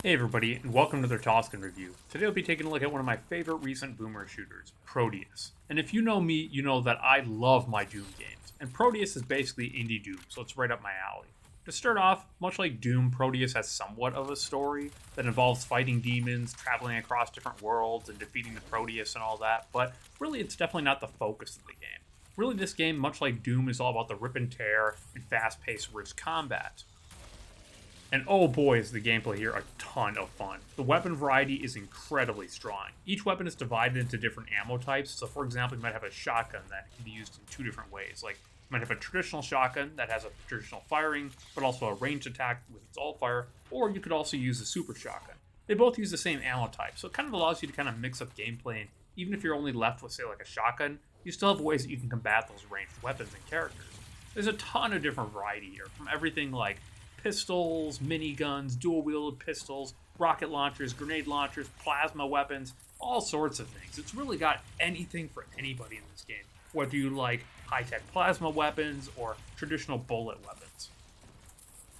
Hey everybody, and welcome to their Tausken review. Today I'll be taking a look at one of my favorite recent boomer shooters, Prodeus. And if you know me, you know that I love my Doom games, and Prodeus is basically indie Doom, so it's right up my alley. To start off, much like Doom, Prodeus has somewhat of a story that involves fighting demons, traveling across different worlds, and defeating the Proteus and all that, but really it's definitely not the focus of the game. Really, this game, much like Doom, is all about the rip and tear and fast-paced rich combat. And oh boy, is the gameplay here a ton of fun. The weapon variety is incredibly strong. Each weapon is divided into different ammo types. So, for example, you might have a shotgun that can be used in two different ways. Like, you might have a traditional shotgun that has a traditional firing, but also a ranged attack with its alt fire, or you could also use a super shotgun. They both use the same ammo type, so it kind of allows you to kind of mix up gameplay. And even if you're only left with, say, like a shotgun, you still have ways that you can combat those ranged weapons and characters. There's a ton of different variety here, from everything like pistols, miniguns, dual-wielded pistols, rocket launchers, grenade launchers, plasma weapons, all sorts of things. It's really got anything for anybody in this game, whether you like high-tech plasma weapons or traditional bullet weapons.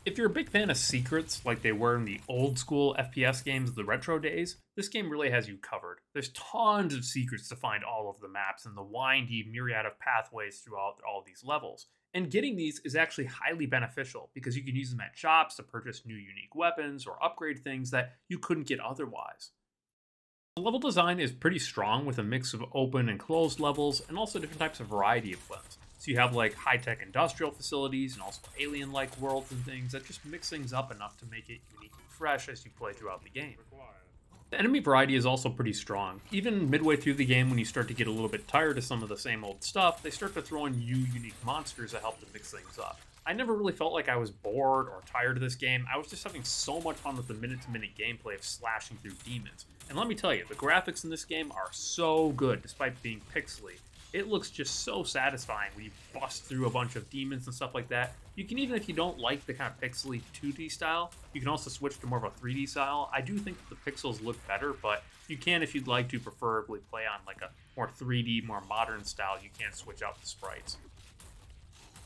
If you're a big fan of secrets, like they were in the old-school FPS games of the retro days, this game really has you covered. There's tons of secrets to find all over the maps and the windy myriad of pathways throughout all these levels. And getting these is actually highly beneficial because you can use them at shops to purchase new unique weapons or upgrade things that you couldn't get otherwise. The level design is pretty strong with a mix of open and closed levels and also different types of variety of levels. So you have like high-tech industrial facilities and also alien-like worlds and things that just mix things up enough to make it unique and fresh as you play throughout the game. The enemy variety is also pretty strong. Even midway through the game, when you start to get a little bit tired of some of the same old stuff, they start to throw in new unique monsters that help to mix things up. I never really felt like I was bored or tired of this game. I was just having so much fun with the minute-to-minute gameplay of slashing through demons. And let me tell you, the graphics in this game are so good, despite being pixely. It looks just so satisfying when you bust through a bunch of demons and stuff like that. You can, even if you don't like the kind of pixely 2D style, you can also switch to more of a 3D style. I do think that the pixels look better, but you can, if you'd like to, preferably play on like a more 3D, more modern style. You can switch out the sprites.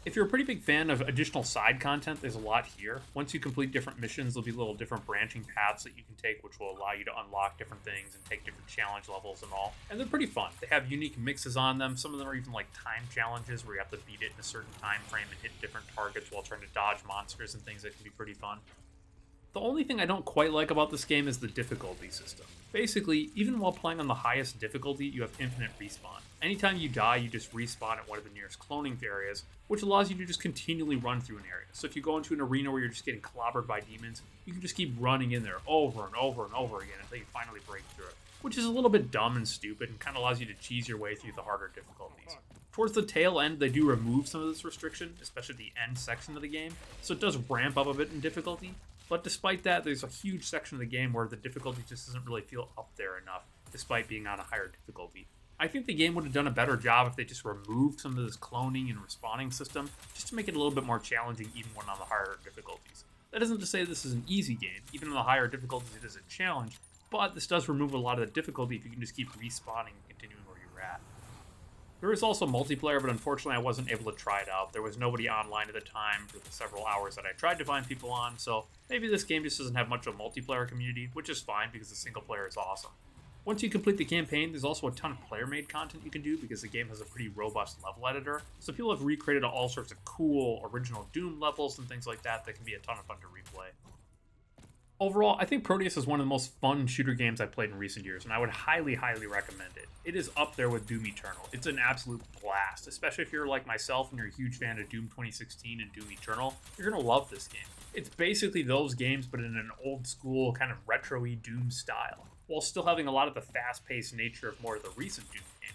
If you're a pretty big fan of additional side content, there's a lot here. Once you complete different missions, there'll be little different branching paths that you can take, which will allow you to unlock different things and take different challenge levels and all. And they're pretty fun. They have unique mixes on them. Some of them are even like time challenges where you have to beat it in a certain time frame and hit different targets while trying to dodge monsters and things that can be pretty fun. The only thing I don't quite like about this game is the difficulty system. Basically, even while playing on the highest difficulty, you have infinite respawn. Anytime you die, you just respawn at one of the nearest cloning areas, which allows you to just continually run through an area. So if you go into an arena where you're just getting clobbered by demons, you can just keep running in there over and over and over again until you finally break through it, which is a little bit dumb and stupid and kind of allows you to cheese your way through the harder difficulties. Towards the tail end, they do remove some of this restriction, especially the end section of the game, so it does ramp up a bit in difficulty. But despite that, there's a huge section of the game where the difficulty just doesn't really feel up there enough, despite being on a higher difficulty. I think the game would have done a better job if they just removed some of this cloning and respawning system, just to make it a little bit more challenging even when on the higher difficulties. That isn't to say this is an easy game. Even on the higher difficulties, it is a challenge, but this does remove a lot of the difficulty if you can just keep respawning and continuing where you're at. There is also multiplayer, but unfortunately I wasn't able to try it out. There was nobody online at the time for the several hours that I tried to find people on, so maybe this game just doesn't have much of a multiplayer community, which is fine because the single player is awesome. Once you complete the campaign, there's also a ton of player-made content you can do because the game has a pretty robust level editor, so people have recreated all sorts of cool original Doom levels and things like that that can be a ton of fun to replay. Overall, I think Prodeus is one of the most fun shooter games I've played in recent years, and I would highly, highly recommend it. It is up there with Doom Eternal. It's an absolute blast, especially if you're like myself and you're a huge fan of Doom 2016 and Doom Eternal. You're going to love this game. It's basically those games, but in an old school, kind of retro-y Doom style, while still having a lot of the fast-paced nature of more of the recent Doom games.